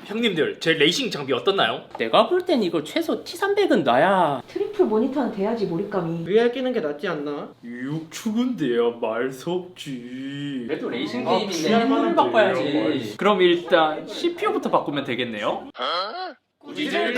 형님들 제 레이싱 장비 어떻나요? 내가 볼 땐 이거 최소 T300은 놔야. 트리플 모니터는 돼야지 몰입감이. VR 끼는 게 낫지 않나? 육축은데요 말수 없지. 그래도 레이싱 아, 게임인데 VR 핸들을 하는데요, 바꿔야지. 그럼 일단 CPU부터 바꾸면 되겠네요. 꾸짖을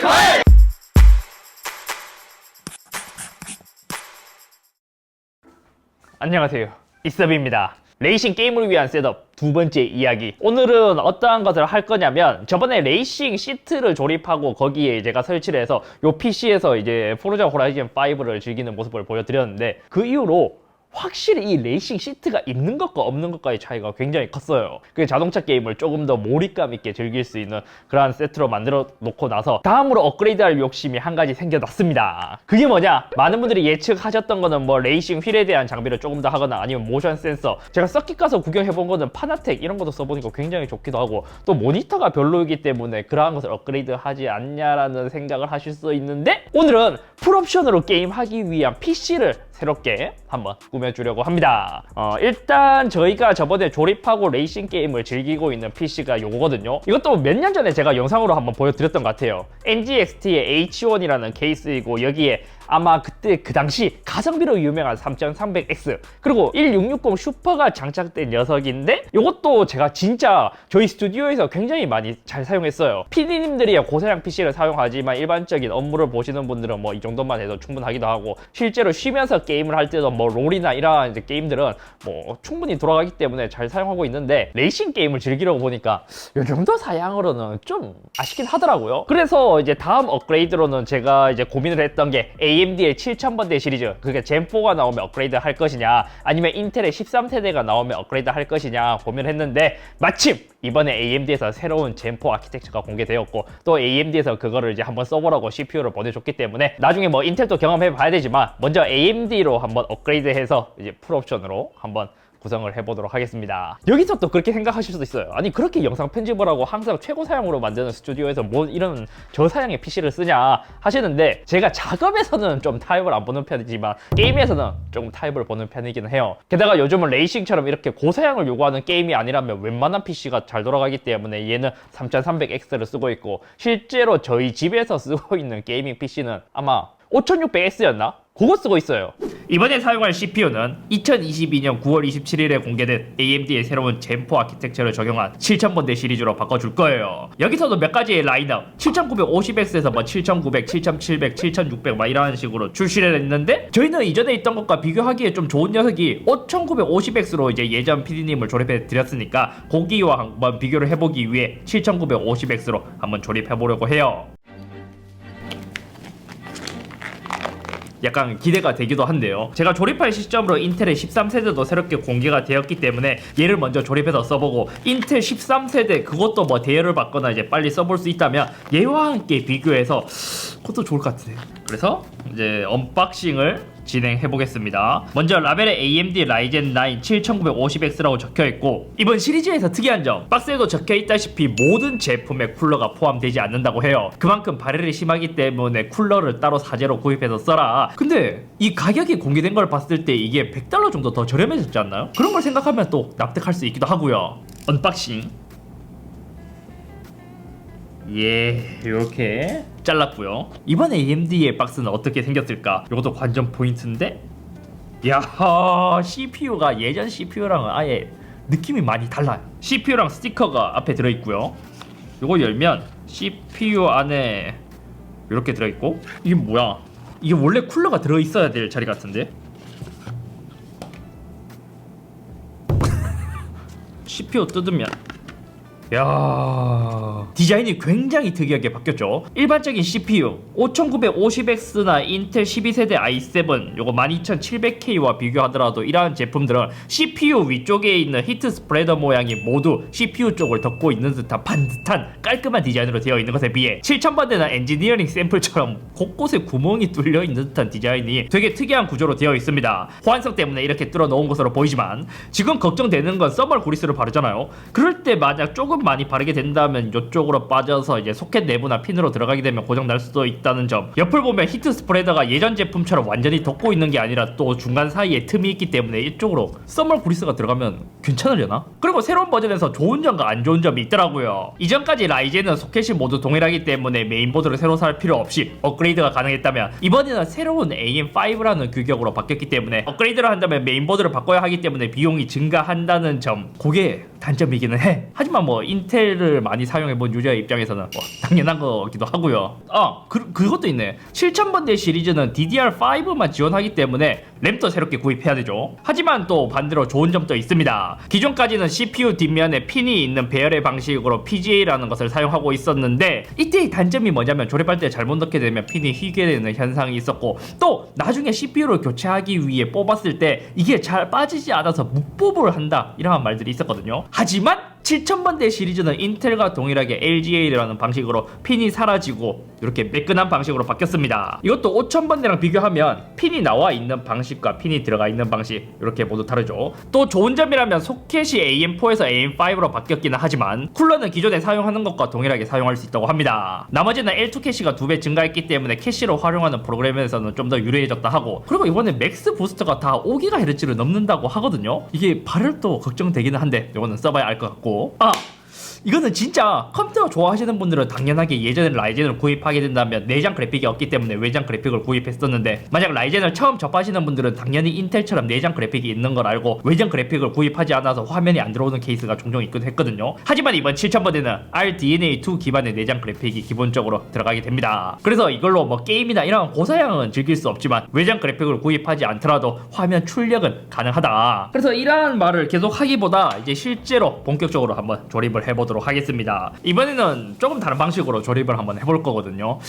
안녕하세요, 이서비입니다. 레이싱 게임을 위한 셋업 두 번째 이야기. 오늘은 어떠한 것을 할 거냐면, 저번에 레이싱 시트를 조립하고 거기에 제가 설치를 해서 요 PC에서 이제 포르자 호라이즌 5를 즐기는 모습을 보여드렸는데, 그 이후로 확실히 이 레이싱 시트가 있는 것과 없는 것과의 차이가 굉장히 컸어요. 그 자동차 게임을 조금 더 몰입감 있게 즐길 수 있는 그러한 세트로 만들어 놓고 나서 다음으로 업그레이드할 욕심이 한 가지 생겨났습니다. 그게 뭐냐? 많은 분들이 예측하셨던 거는 뭐 레이싱 휠에 대한 장비를 조금 더 하거나 아니면 모션 센서, 제가 서킷 가서 구경해본 거는 파나텍 이런 것도 써보니까 굉장히 좋기도 하고, 또 모니터가 별로이기 때문에 그러한 것을 업그레이드 하지 않냐라는 생각을 하실 수 있는데, 오늘은 풀옵션으로 게임하기 위한 PC를 새롭게 한번 꾸며주려고 합니다. 일단 저희가 저번에 조립하고 레이싱 게임을 즐기고 있는 PC가 요거거든요. 이것도 몇 년 전에 제가 영상으로 한번 보여드렸던 것 같아요. NGXT의 H1이라는 케이스이고, 여기에 아마 그때 그 당시 가성비로 유명한 3300X 그리고 1660 슈퍼가 장착된 녀석인데, 이것도 제가 진짜 저희 스튜디오에서 굉장히 많이 잘 사용했어요. PD님들이야 고사양 PC를 사용하지만 일반적인 업무를 보시는 분들은 뭐 이 정도만 해도 충분하기도 하고, 실제로 쉬면서 게임을 할 때도 뭐 롤이나 이런 이제 게임들은 뭐 충분히 돌아가기 때문에 잘 사용하고 있는데, 레이싱 게임을 즐기려고 보니까 이 정도 사양으로는 좀 아쉽긴 하더라고요. 그래서 이제 다음 업그레이드로는 제가 이제 고민을 했던 게 AMD의 7000번대 시리즈, 그게 젠4가 나오면 업그레이드 할 것이냐, 아니면 인텔의 13세대가 나오면 업그레이드 할 것이냐 고민을 했는데, 마침 이번에 AMD에서 새로운 젠4 아키텍처가 공개되었고, 또 AMD에서 그거를 이제 한번 써보라고 CPU를 보내줬기 때문에 나중에 뭐 인텔도 경험해 봐야 되지만 먼저 AMD로 한번 업그레이드해서 이제 풀옵션으로 한번 구성을 해보도록 하겠습니다. 여기서 또 그렇게 생각하실 수도 있어요. 아니, 그렇게 영상 편집을 하고 항상 최고 사양으로 만드는 스튜디오에서 뭐 이런 저사양의 PC를 쓰냐 하시는데, 제가 작업에서는 좀 타입을 안 보는 편이지만 게임에서는 조금 타입을 보는 편이긴 해요. 게다가 요즘은 레이싱처럼 이렇게 고사양을 요구하는 게임이 아니라면 웬만한 PC가 잘 돌아가기 때문에 얘는 3300X를 쓰고 있고, 실제로 저희 집에서 쓰고 있는 게이밍 PC는 아마 5600X였나? 그거 쓰고 있어요. 이번에 사용할 CPU는 2022년 9월 27일에 공개된 AMD의 새로운 젠4 아키텍처를 적용한 7000번대 시리즈로 바꿔줄 거예요. 여기서도 몇 가지의 라인업, 7950X에서 뭐 7900, 7700, 7600 막 이런 식으로 출시를 했는데, 저희는 이전에 있던 것과 비교하기에 좀 좋은 녀석이 5950X로 이제 예전 PD님을 조립해 드렸으니까 거기와 한번 비교를 해보기 위해 7950X로 한번 조립해 보려고 해요. 약간 기대가 되기도 한데요. 제가 조립할 시점으로 인텔의 13세대도 새롭게 공개가 되었기 때문에 얘를 먼저 조립해서 써보고, 인텔 13세대 그것도 뭐 대여를 받거나 이제 빨리 써볼 수 있다면 얘와 함께 비교해서 그것도 좋을 것 같은데. 그래서 이제 언박싱을 진행해 보겠습니다. 먼저 라벨에 AMD 라이젠 9 7950X라고 적혀있고, 이번 시리즈에서 특이한 점, 박스에도 적혀있다시피 모든 제품에 쿨러가 포함되지 않는다고 해요. 그만큼 발열이 심하기 때문에 쿨러를 따로 사제로 구입해서 써라. 근데 이 가격이 공개된 걸 봤을 때 이게 $100 정도 더 저렴해졌지 않나요? 그런 걸 생각하면 또 납득할 수 있기도 하고요. 언박싱, 예, 이렇게 잘랐고요. 이번 AMD의 박스는 어떻게 생겼을까? 이것도 관전 포인트인데, 야, CPU가 예전 CPU랑은 아예 느낌이 많이 달라요. CPU랑 스티커가 앞에 들어있고요. 이거 열면 CPU 안에 이렇게 들어있고, 이게 뭐야? 이게 원래 쿨러가 들어있어야 될 자리 같은데? CPU 뜯으면, 야, 디자인이 굉장히 특이하게 바뀌었죠. 일반적인 CPU 5950X나 인텔 12세대 i7 요거 12700K와 비교하더라도 이러한 제품들은 CPU 위쪽에 있는 히트 스프레더 모양이 모두 CPU 쪽을 덮고 있는 듯한 반듯한 깔끔한 디자인으로 되어 있는 것에 비해, 7000번대나 엔지니어링 샘플처럼 곳곳에 구멍이 뚫려 있는 듯한 디자인이 되게 특이한 구조로 되어 있습니다. 호환성 때문에 이렇게 뚫어 놓은 것으로 보이지만, 지금 걱정되는 건 서멀 그리스를 바르잖아요. 그럴 때 만약 조금 조금 많이 바르게 된다면 이쪽으로 빠져서 이제 소켓 내부나 핀으로 들어가게 되면 고장 날 수도 있다는 점. 옆을 보면 히트 스프레더가 예전 제품처럼 완전히 덮고 있는 게 아니라 또 중간 사이에 틈이 있기 때문에 이쪽으로 써멀 그리스가 들어가면 괜찮으려나? 그리고 새로운 버전에서 좋은 점과 안 좋은 점이 있더라고요. 이전까지 라이젠은 소켓이 모두 동일하기 때문에 메인보드를 새로 살 필요 없이 업그레이드가 가능했다면 이번에는 새로운 AM5라는 규격으로 바뀌었기 때문에 업그레이드를 한다면 메인보드를 바꿔야 하기 때문에 비용이 증가한다는 점, 그게 단점이기는 해. 하지만 뭐 인텔을 많이 사용해본 유저의 입장에서는 뭐 당연한 거기도 하고요. 그것도 있네. 7000번대 시리즈는 DDR5만 지원하기 때문에 램도 새롭게 구입해야 되죠. 하지만 또 반대로 좋은 점도 있습니다. 기존까지는 CPU 뒷면에 핀이 있는 배열의 방식으로 PGA라는 것을 사용하고 있었는데 이때의 단점이 뭐냐면 조립할 때 잘못 넣게 되면 핀이 휘게 되는 현상이 있었고, 또 나중에 CPU를 교체하기 위해 뽑았을 때 이게 잘 빠지지 않아서 묵보부를 한다 이런 말들이 있었거든요. 하지만 7000번대 시리즈는 인텔과 동일하게 LGA라는 방식으로 핀이 사라지고 이렇게 매끈한 방식으로 바뀌었습니다. 이것도 5000번대랑 비교하면 핀이 나와 있는 방식과 핀이 들어가 있는 방식 이렇게 모두 다르죠. 또 좋은 점이라면 소켓이 AM4에서 AM5로 바뀌었기는 하지만 쿨러는 기존에 사용하는 것과 동일하게 사용할 수 있다고 합니다. 나머지는 L2 캐시가 2배 증가했기 때문에 캐시로 활용하는 프로그램에서는 좀 더 유리해졌다 하고, 그리고 이번에 맥스 부스트가 다 5GHz를 넘는다고 하거든요. 이게 발열도 걱정되기는 한데 이거는 써봐야 알 것 같고, 이거는 진짜 컴퓨터 좋아하시는 분들은 당연하게 예전에 라이젠을 구입하게 된다면 내장 그래픽이 없기 때문에 외장 그래픽을 구입했었는데, 만약 라이젠을 처음 접하시는 분들은 당연히 인텔처럼 내장 그래픽이 있는 걸 알고 외장 그래픽을 구입하지 않아서 화면이 안 들어오는 케이스가 종종 있기도 했거든요. 하지만 이번 7000번대는 RDNA2 기반의 내장 그래픽이 기본적으로 들어가게 됩니다. 그래서 이걸로 뭐 게임이나 이런 고사양은 즐길 수 없지만 외장 그래픽을 구입하지 않더라도 화면 출력은 가능하다. 그래서 이러한 말을 계속 하기보다 이제 실제로 본격적으로 한번 조립을 해보도록 하겠습니다. 이번에는 조금 다른 방식으로 조립을 한번 해볼 거거든요.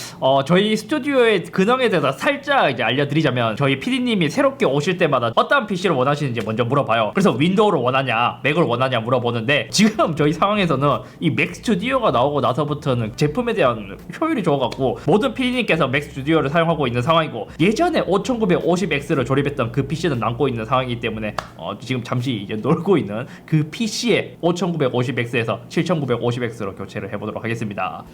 저희 스튜디오의 근황에 대해서 살짝 이제 알려드리자면, 저희 PD님이 새롭게 오실 때마다 어떤 PC를 원하시는지 먼저 물어봐요. 그래서 윈도우를 원하냐 맥을 원하냐 물어보는데, 지금 저희 상황에서는 이 맥 스튜디오가 나오고 나서부터는 제품에 대한 효율이 좋아갖고 모든 PD님께서 맥 스튜디오를 사용하고 있는 상황이고, 예전에 5950X를 조립했던 그 PC는 남고 있는 상황이기 때문에 지금 잠시 이제 놀고 있는 그 PC에 5950X에서 7950X로 교체를 해보도록 하겠습니다.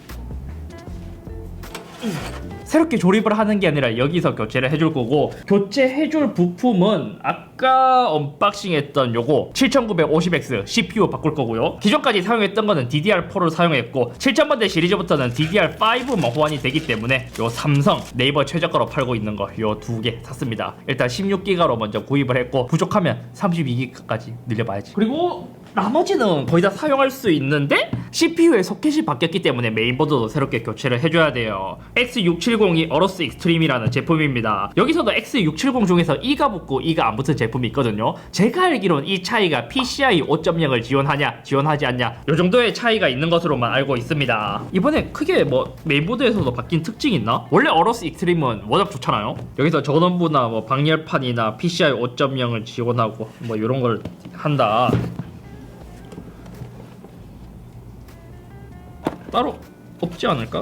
새롭게 조립을 하는 게 아니라 여기서 교체를 해줄 거고, 교체해줄 부품은 아까 언박싱했던 요거 7950X CPU 바꿀 거고요. 기존까지 사용했던 거는 DDR4를 사용했고 7000번대 시리즈부터는 DDR5만 호환이 되기 때문에 요 삼성 네이버 최저가로 팔고 있는 거 요 두 개 샀습니다. 일단 16기가로 먼저 구입을 했고, 부족하면 32기가까지 늘려봐야지. 그리고 나머지는 거의 다 사용할 수 있는데 CPU의 소켓이 바뀌었기 때문에 메인보드도 새롭게 교체를 해줘야 돼요. X670이 어로스 익스트림이라는 제품입니다. 여기서도 X670 중에서 E가 붙고 E가 안 붙은 제품이 있거든요. 제가 알기로는 이 차이가 PCI 5.0을 지원하냐 지원하지 않냐 요 정도의 차이가 있는 것으로만 알고 있습니다. 이번에 크게 뭐 메인보드에서도 바뀐 특징이 있나? 원래 어로스 익스트림은 워낙 좋잖아요. 여기서 전원부나 뭐 방열판이나 PCI 5.0을 지원하고 뭐 이런 걸 한다. 따로 없지 않을까?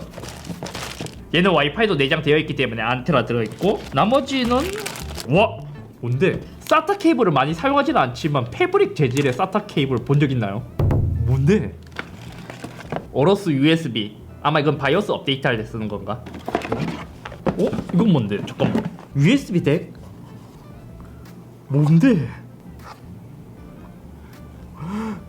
얘는 와이파이도 내장되어 있기 때문에 안테나 들어있고, 나머지는 와 뭔데? 사타 케이블을 많이 사용하지는 않지만 패브릭 재질의 사타 케이블 본 적 있나요? 뭔데? 어로스 USB. 아마 이건 바이오스 업데이트할 때 쓰는 건가? 이건 뭔데? 잠깐만. USB 덱? 뭔데?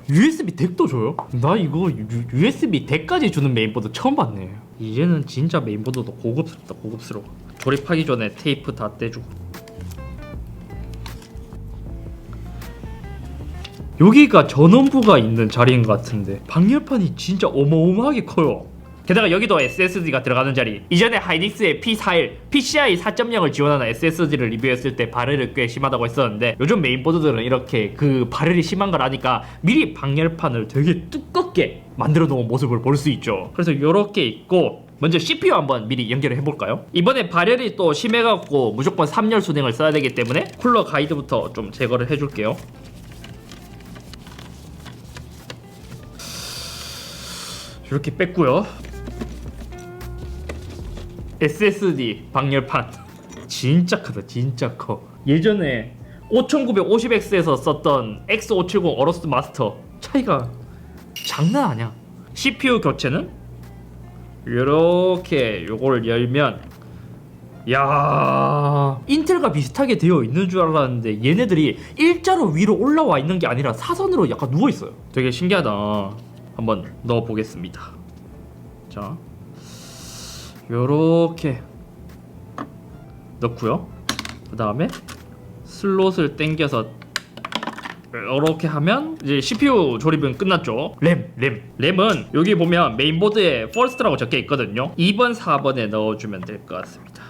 USB 덱도 줘요? 나 이거 USB 덱까지 주는 메인보드 처음 봤네. 이제는 진짜 메인보드도 고급스럽다. 고급스러워. 조립하기 전에 테이프 다 떼주고. 여기가 전원부가 있는 자리인 것 같은데 방열판이 진짜 어마어마하게 커요. 게다가 여기도 SSD가 들어가는 자리. 이전에 하이닉스의 P41 PCI 4.0을 지원하는 SSD를 리뷰했을 때 발열이 꽤 심하다고 했었는데, 요즘 메인보드들은 이렇게 그 발열이 심한 걸 아니까 미리 방열판을 되게 두껍게 만들어 놓은 모습을 볼 수 있죠. 그래서 이렇게 있고, 먼저 CPU 한번 미리 연결을 해볼까요? 이번에 발열이 또 심해갖고 무조건 3열 순행을 써야 되기 때문에 쿨러 가이드부터 좀 제거를 해줄게요. 이렇게 뺐고요. SSD 방열판 진짜 크다. 진짜 커. 예전에 5950X에서 썼던 X570 어로스 마스터 차이가 장난 아니야. CPU 교체는 이렇게 요걸 열면, 야, 인텔과 비슷하게 되어 있는 줄 알았는데 얘네들이 일자로 위로 올라와 있는 게 아니라 사선으로 약간 누워 있어요. 되게 신기하다. 한번 넣어 보겠습니다. 자, 요렇게 넣고요. 그 다음에 슬롯을 당겨서 이렇게 하면 이제 CPU 조립은 끝났죠. 램은 여기 보면 메인보드에 퍼스트라고 적혀 있거든요. 2번 4번에 넣어주면 될 것 같습니다.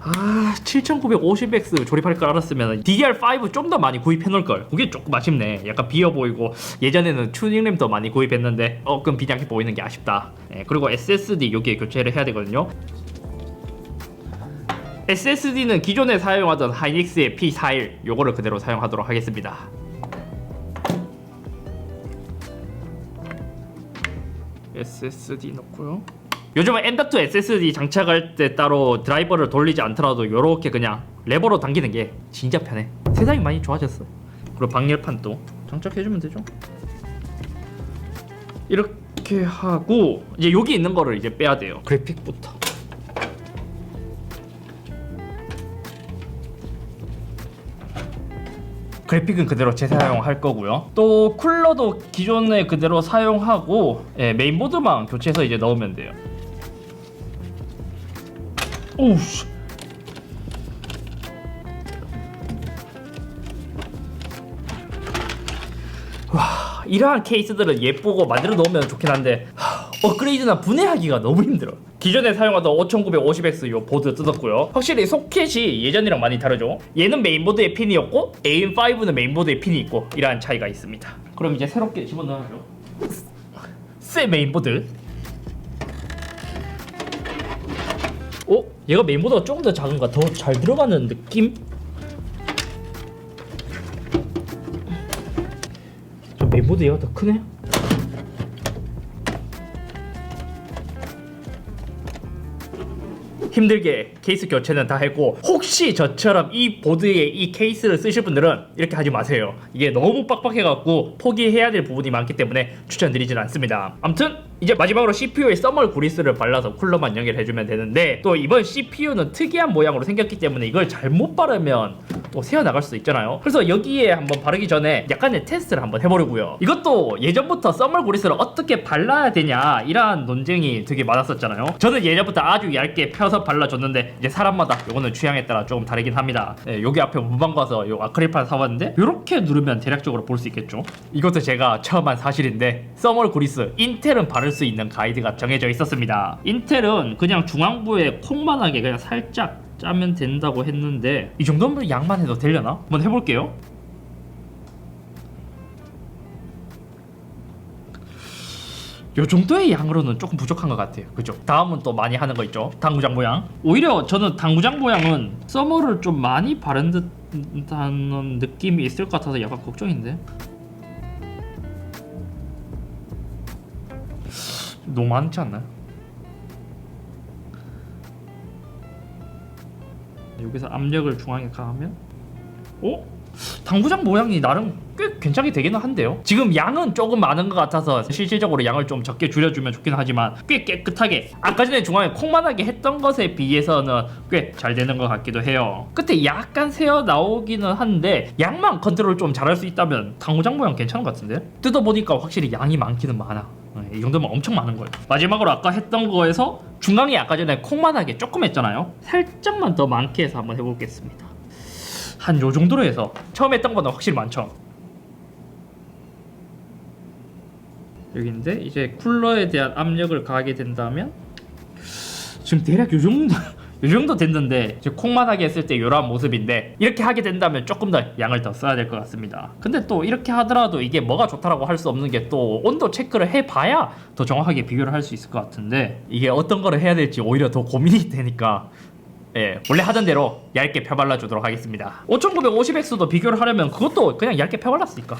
7950X 조립할 걸 알았으면 DDR5 좀 더 많이 구입해 놓을 걸. 그게 조금 아쉽네. 약간 비어 보이고 예전에는 튜닝램 더 많이 구입했는데 조금 빈약해 보이는 게 아쉽다. 그리고 SSD 여기에 교체를 해야 되거든요. SSD는 기존에 사용하던 하이닉스의 P41 요거를 그대로 사용하도록 하겠습니다. SSD 넣고요. 요즘은 M.2 SSD 장착할 때 따로 드라이버를 돌리지 않더라도 요렇게 그냥 레버로 당기는 게 진짜 편해. 세상이 많이 좋아졌어. 그리고 방열판도 장착해주면 되죠. 이렇게 하고 이제 여기 있는 거를 이제 빼야 돼요. 그래픽부터. 그래픽은 그대로 재사용할 거고요. 또 쿨러도 기존에 그대로 사용하고 메인보드만 교체해서 이제 넣으면 돼요. 오우. 와, 이러한 케이스들은 예쁘고 만들어 놓으면 좋긴 한데 업그레이드나 분해하기가 너무 힘들어. 기존에 사용하던 5950X 요 보드 뜯었고요. 확실히 소켓이 예전이랑 많이 다르죠. 얘는 메인보드에 핀이었고 AM5는 메인보드에 핀이 있고 이러한 차이가 있습니다. 그럼 이제 새롭게 집어넣어야죠. 새 메인보드. 얘가 메인보드가 조금 더 작은가? 더 잘 들어가는 느낌? 저 메인보드 얘가 더 크네? 힘들게 케이스 교체는 다 했고, 혹시 저처럼 이 보드에 이 케이스를 쓰실 분들은 이렇게 하지 마세요. 이게 너무 빡빡해갖고 포기해야 될 부분이 많기 때문에 추천드리진 않습니다. 아무튼 이제 마지막으로 CPU에 써멀 그리스를 발라서 쿨러만 연결해주면 되는데, 또 이번 CPU는 특이한 모양으로 생겼기 때문에 이걸 잘못 바르면 또 새어나갈 수도 있잖아요. 그래서 여기에 한번 바르기 전에 약간의 테스트를 한번 해보려고요. 이것도 예전부터 써멀 그리스를 어떻게 발라야 되냐 이러한 논쟁이 되게 많았었잖아요. 저는 예전부터 아주 얇게 펴서 발라줬는데 이제 사람마다 요거는 취향에 따라 조금 다르긴 합니다. 여기 앞에 문방 가서 요 아크릴판 사봤는데 요렇게 누르면 대략적으로 볼 수 있겠죠. 이것도 제가 처음 한 사실인데, 써멀 그리스 인텔은 바를 수 있는 가이드가 정해져 있었습니다. 인텔은 그냥 중앙부에 콩만하게 그냥 살짝 짜면 된다고 했는데, 이 정도면 양만 해도 되려나? 한번 해볼게요. 요 정도의 양으로는 조금 부족한 것 같아요. 그죠? 다음은 또 많이 하는 거 있죠. 당구장 모양. 오히려 저는 당구장 모양은 써머를 좀 많이 바른 듯한 느낌이 있을 것 같아서 약간 걱정인데. 너무 많지 않나요? 여기서 압력을 중앙에 가하면 당구장 모양이 나름 꽤 괜찮게 되기는 한데요. 지금 양은 조금 많은 것 같아서 실질적으로 양을 좀 적게 줄여주면 좋긴 하지만 꽤 깨끗하게, 아까 전에 중앙에 콩만하게 했던 것에 비해서는 꽤 잘 되는 것 같기도 해요. 끝에 약간 새어 나오기는 한데 양만 컨트롤 좀 잘할 수 있다면 당구장 모양 괜찮은 것 같은데? 뜯어보니까 확실히 양이 많기는 많아. 이 정도면 엄청 많은 거예요. 마지막으로 아까 했던 거에서 중앙에 아까 전에 콩만하게 조금 했잖아요. 살짝만 더 많게 해서 한번 해보겠습니다. 한 요 정도로 해서 처음 했던 거는 확실히 많죠. 여기인데 이제 쿨러에 대한 압력을 가하게 된다면 지금 대략 요 정도 됐는데, 이제 콩만하게 했을 때 이러한 모습인데, 이렇게 하게 된다면 조금 더 양을 더 써야 될 것 같습니다. 근데 또 이렇게 하더라도 이게 뭐가 좋다라고 할 수 없는 게, 또 온도 체크를 해봐야 더 정확하게 비교를 할 수 있을 것 같은데, 이게 어떤 거를 해야 될지 오히려 더 고민이 되니까 원래 하던 대로 얇게 펴발라 주도록 하겠습니다. 5950X도 비교를 하려면 그것도 그냥 얇게 펴발랐으니까.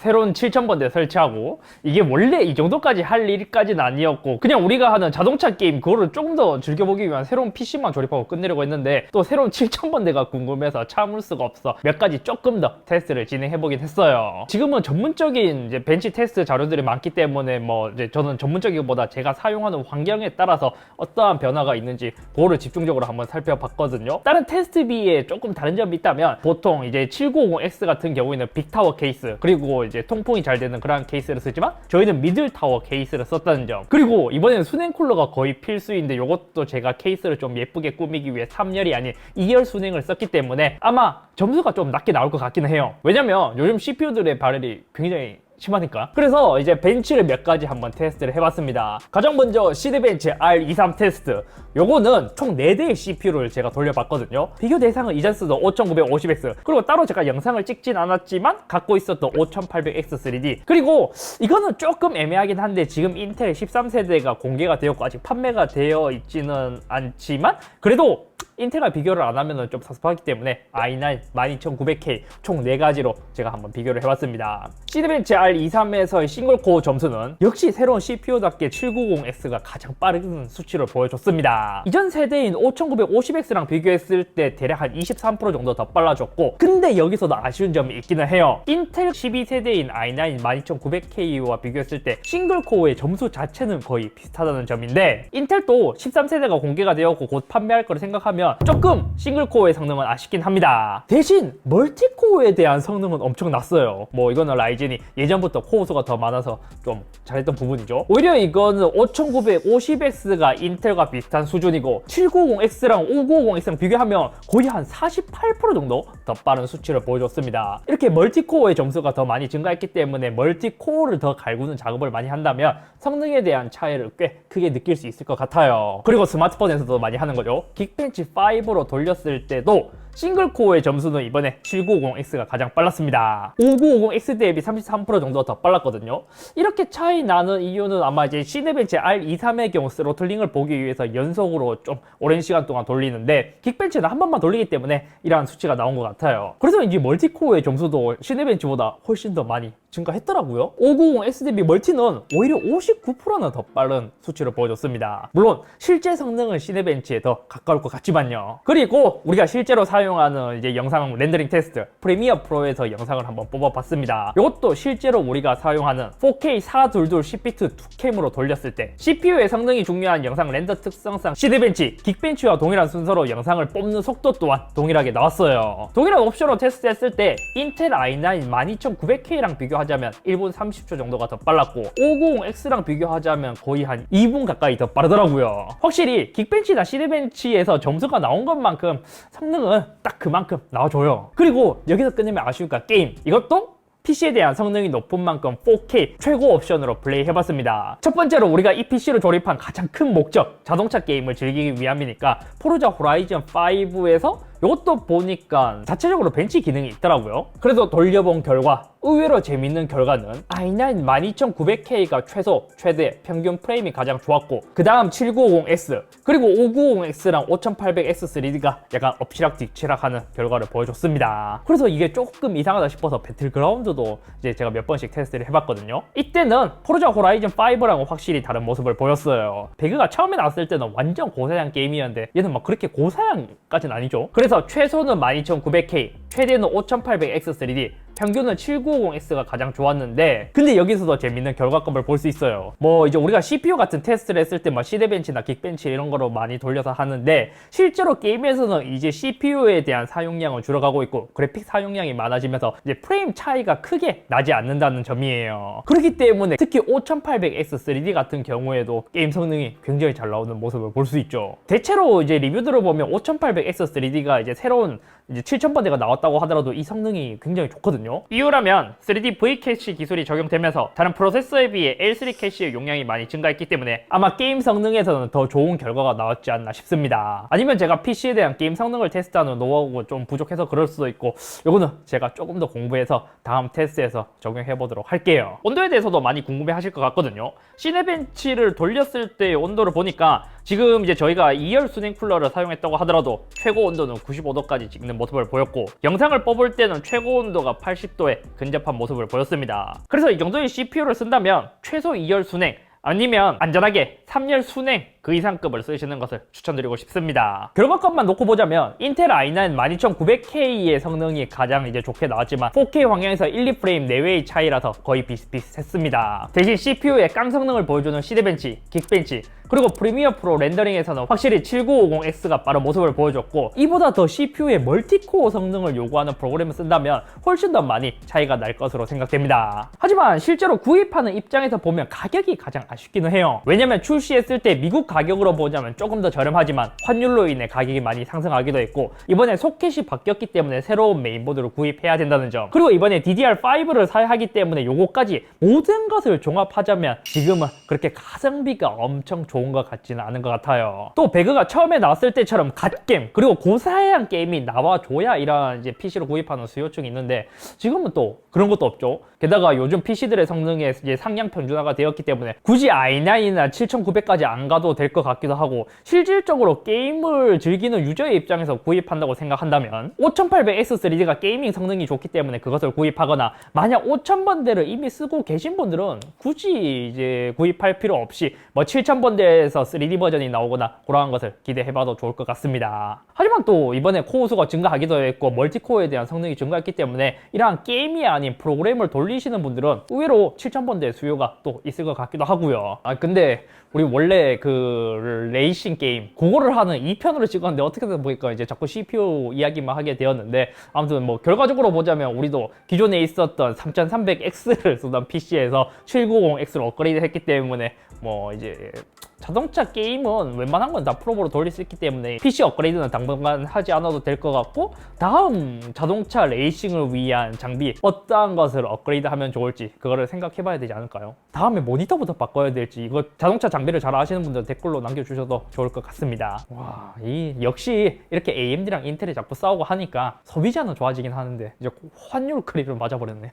새로운 7000번대 설치하고, 이게 원래 이 정도까지 할 일까지는 아니었고 그냥 우리가 하는 자동차 게임 그거를 조금 더 즐겨보기 위한 새로운 PC만 조립하고 끝내려고 했는데, 또 새로운 7000번대가 궁금해서 참을 수가 없어 몇 가지 조금 더 테스트를 진행해보긴 했어요. 지금은 전문적인 이제 벤치 테스트 자료들이 많기 때문에 뭐 이제 저는 전문적이기보다 제가 사용하는 환경에 따라서 어떠한 변화가 있는지 그거를 집중적으로 한번 살펴봤거든요. 다른 테스트비에 조금 다른 점이 있다면, 보통 이제 7950X 같은 경우에는 빅타워 케이스, 그리고 이제 통풍이 잘 되는 그런 케이스를 쓰지만 저희는 미들타워 케이스를 썼다는 점, 그리고 이번에는 수냉 쿨러가 거의 필수인데 이것도 제가 케이스를 좀 예쁘게 꾸미기 위해 3열이 아닌 2열 수냉을 썼기 때문에 아마 점수가 좀 낮게 나올 것 같기는 해요. 왜냐면 요즘 CPU들의 발열이 굉장히 심하니까. 그래서 이제 벤치를 몇 가지 한번 테스트를 해봤습니다. 가장 먼저 시드벤치 R23 테스트. 요거는 총 4대의 CPU를 제가 돌려봤거든요. 비교 대상은 이전 쓰던 5950X, 그리고 따로 제가 영상을 찍진 않았지만 갖고 있었던 5800X3D, 그리고 이거는 조금 애매하긴 한데 지금 인텔 13세대가 공개가 되었고 아직 판매가 되어 있지는 않지만 그래도 인텔과 비교를 안 하면 좀 섭섭하기 때문에 i9 12900K 총 4가지로 제가 한번 비교를 해봤습니다. 시드벤치 R23에서의 싱글코어 점수는 역시 새로운 CPU답게 790X가 가장 빠른 수치를 보여줬습니다. 이전 세대인 5950X랑 비교했을 때 대략 한 23% 정도 더 빨라졌고, 근데 여기서도 아쉬운 점이 있기는 해요. 인텔 12세대인 i9 12900K와 비교했을 때 싱글코어의 점수 자체는 거의 비슷하다는 점인데, 인텔도 13세대가 공개가 되었고 곧 판매할 거를 생각하면 조금 싱글코어의 성능은 아쉽긴 합니다. 대신 멀티코어에 대한 성능은 엄청 났어요. 뭐 이거는 라이젠이 예전부터 코어 수가 더 많아서 좀 잘했던 부분이죠. 오히려 이거는 5950X가 인텔과 비슷한 수준이고 790X랑 5950X랑 비교하면 거의 한 48% 정도 더 빠른 수치를 보여줬습니다. 이렇게 멀티코어의 점수가 더 많이 증가했기 때문에 멀티코어를 더 갈구는 작업을 많이 한다면 성능에 대한 차이를 꽤 크게 느낄 수 있을 것 같아요. 그리고 스마트폰에서도 많이 하는 거죠. 긱벤치 5로 돌렸을 때도 싱글코어의 점수는 이번에 7950X가 가장 빨랐습니다. 5950X 대비 33% 정도 더 빨랐거든요. 이렇게 차이 나는 이유는 아마 이제 시드벤치 R23의 경우 스로틀링을 보기 위해서 연속으로 좀 오랜 시간 동안 돌리는데 긱벤치는 한 번만 돌리기 때문에 이러한 수치가 나온 것 같아요. 그래서 이제 멀티코어의 점수도 시드벤치보다 훨씬 더 많이 증가했더라고요. 590X 대비 멀티는 오히려 59%나 더 빠른 수치를 보여줬습니다. 물론 실제 성능은 시드벤치에 더 가까울 것 같지만요. 그리고 우리가 실제로 사용하는 이제 영상 렌더링 테스트 프리미어 프로에서 영상을 한번 뽑아봤습니다. 이것도 실제로 우리가 사용하는 4K 422 10비트 2캠으로 돌렸을 때 CPU의 성능이 중요한 영상 렌더 특성상 시드벤치, 긱벤치와 동일한 순서로 영상을 뽑는 속도 또한 동일하게 나왔어요. 동일한 옵션으로 테스트했을 때 인텔 i9 12900K랑 비교하자면 1분 30초 정도가 더 빨랐고 590X랑 비교하자면 거의 한 2분 가까이 더 빠르더라고요. 확실히 긱벤치나 시드벤치에서 점수가 나온 것만큼 성능은 딱 그만큼 나와줘요. 그리고 여기서 끝내면 아쉬울까, 게임 이것도 PC에 대한 성능이 높은 만큼 4K 최고 옵션으로 플레이해봤습니다. 첫 번째로 우리가 이 PC를 조립한 가장 큰 목적, 자동차 게임을 즐기기 위함이니까 포르자 호라이즌 5에서 이것도 보니까 자체적으로 벤치 기능이 있더라고요. 그래서 돌려본 결과 의외로 재밌는 결과는 i9 12900K가 최대 평균 프레임이 가장 좋았고 그 다음 7950X 그리고 5950X랑 5800X3D가 약간 엎치락뒤치락하는 결과를 보여줬습니다. 그래서 이게 조금 이상하다 싶어서 배틀그라운드도 이제 제가 몇 번씩 테스트를 해봤거든요. 이때는 포르자 호라이즌 5랑은 확실히 다른 모습을 보였어요. 배그가 처음에 나왔을 때는 완전 고사양 게임이었는데 얘는 막 그렇게 고사양까지는 아니죠. 그래서 최소는 12900K, 최대는 5800X3D, 평균은 7950X가 가장 좋았는데 근데 여기서도 재밌는 결과값을 볼 수 있어요. 뭐 이제 우리가 CPU 같은 테스트를 했을 때 막 시드벤치나 긱벤치 이런 거로 많이 돌려서 하는데 실제로 게임에서는 이제 CPU에 대한 사용량은 줄어가고 있고 그래픽 사용량이 많아지면서 이제 프레임 차이가 크게 나지 않는다는 점이에요. 그렇기 때문에 특히 5800X3D 같은 경우에도 게임 성능이 굉장히 잘 나오는 모습을 볼 수 있죠. 대체로 이제 리뷰들을 보면 5800X3D가 이제 새로운 이제 7000번대가 나왔다고 하더라도 이 성능이 굉장히 좋거든요. 이유라면 3D V 캐시 기술이 적용되면서 다른 프로세서에 비해 L3 캐시의 용량이 많이 증가했기 때문에 아마 게임 성능에서는 더 좋은 결과가 나왔지 않나 싶습니다. 아니면 제가 PC에 대한 게임 성능을 테스트하는 노하우가 좀 부족해서 그럴 수도 있고 이거는 제가 조금 더 공부해서 다음 테스트에서 적용해 보도록 할게요. 온도에 대해서도 많이 궁금해 하실 것 같거든요. 시네벤치를 돌렸을 때 온도를 보니까 지금 이제 저희가 2열 수냉 쿨러를 사용했다고 하더라도 최고 온도는 95도까지 찍는 모습을 보였고 영상을 뽑을 때는 최고 온도가 80도에 근접한 모습을 보였습니다. 그래서 이 정도의 CPU를 쓴다면 최소 2열 수냉 아니면 안전하게 3열 순행 그 이상급을 쓰시는 것을 추천드리고 싶습니다. 결과값만 놓고 보자면 인텔 i9 12900K의 성능이 가장 이제 좋게 나왔지만 4K 화면에서 1, 2프레임 내외의 차이라서 거의 비슷비슷했습니다. 대신 CPU의 깡 성능을 보여주는 시드벤치, 긱벤치 그리고 프리미어 프로 렌더링에서는 확실히 7950X가 빠른 모습을 보여줬고 이보다 더 CPU의 멀티코어 성능을 요구하는 프로그램을 쓴다면 훨씬 더 많이 차이가 날 것으로 생각됩니다. 하지만 실제로 구입하는 입장에서 보면 가격이 가장 아쉽기는 해요. 왜냐면 출시했을 때 미국 가격으로 보자면 조금 더 저렴하지만 환율로 인해 가격이 많이 상승하기도 했고 이번에 소켓이 바뀌었기 때문에 새로운 메인보드를 구입해야 된다는 점 그리고 이번에 DDR5를 사야 하기 때문에 요거까지 모든 것을 종합하자면 지금은 그렇게 가성비가 엄청 좋은 것 같지는 않은 것 같아요. 또 배그가 처음에 나왔을 때처럼 갓게임 그리고 고사양 게임이 나와줘야 이런 이제 PC를 구입하는 수요층이 있는데 지금은 또 그런 것도 없죠. 게다가 요즘 PC들의 성능에 이제 상향 평준화가 되었기 때문에 굳이 i9이나 7900까지 안 가도 될 것 같기도 하고 실질적으로 게임을 즐기는 유저의 입장에서 구입한다고 생각한다면 5800X3D가 게이밍 성능이 좋기 때문에 그것을 구입하거나 만약 5000번대를 이미 쓰고 계신 분들은 굳이 이제 구입할 필요 없이 뭐 7000번대에서 3D 버전이 나오거나 그러한 것을 기대해봐도 좋을 것 같습니다. 하지만 또 이번에 코어 수가 증가하기도 했고 멀티코어에 대한 성능이 증가했기 때문에 이러한 게임이 아닌 프로그램을 돌리시는 분들은 의외로 7000번대 수요가 또 있을 것 같기도 하고요. 근데 우리 원래 그 레이싱 게임 그거를 하는 2편으로 찍었는데 어떻게든 보니까 이제 자꾸 CPU 이야기만 하게 되었는데 아무튼 뭐 결과적으로 보자면 우리도 기존에 있었던 3300X를 쓰던 PC에서 790X를 업그레이드 했기 때문에 뭐 이제 자동차 게임은 웬만한 건 다 프로보로 돌릴 수 있기 때문에 PC 업그레이드는 당분간 하지 않아도 될 것 같고 다음 자동차 레이싱을 위한 장비 어떠한 것을 업그레이드 하면 좋을지 그거를 생각해 봐야 되지 않을까요? 다음에 모니터부터 바꿔야 될지 이거 자동차 장비를 잘 아시는 분들 댓글로 남겨주셔도 좋을 것 같습니다. 와, 역시 이렇게 AMD랑 인텔이 자꾸 싸우고 하니까 소비자는 좋아지긴 하는데 이제 환율 크리를 맞아버렸네.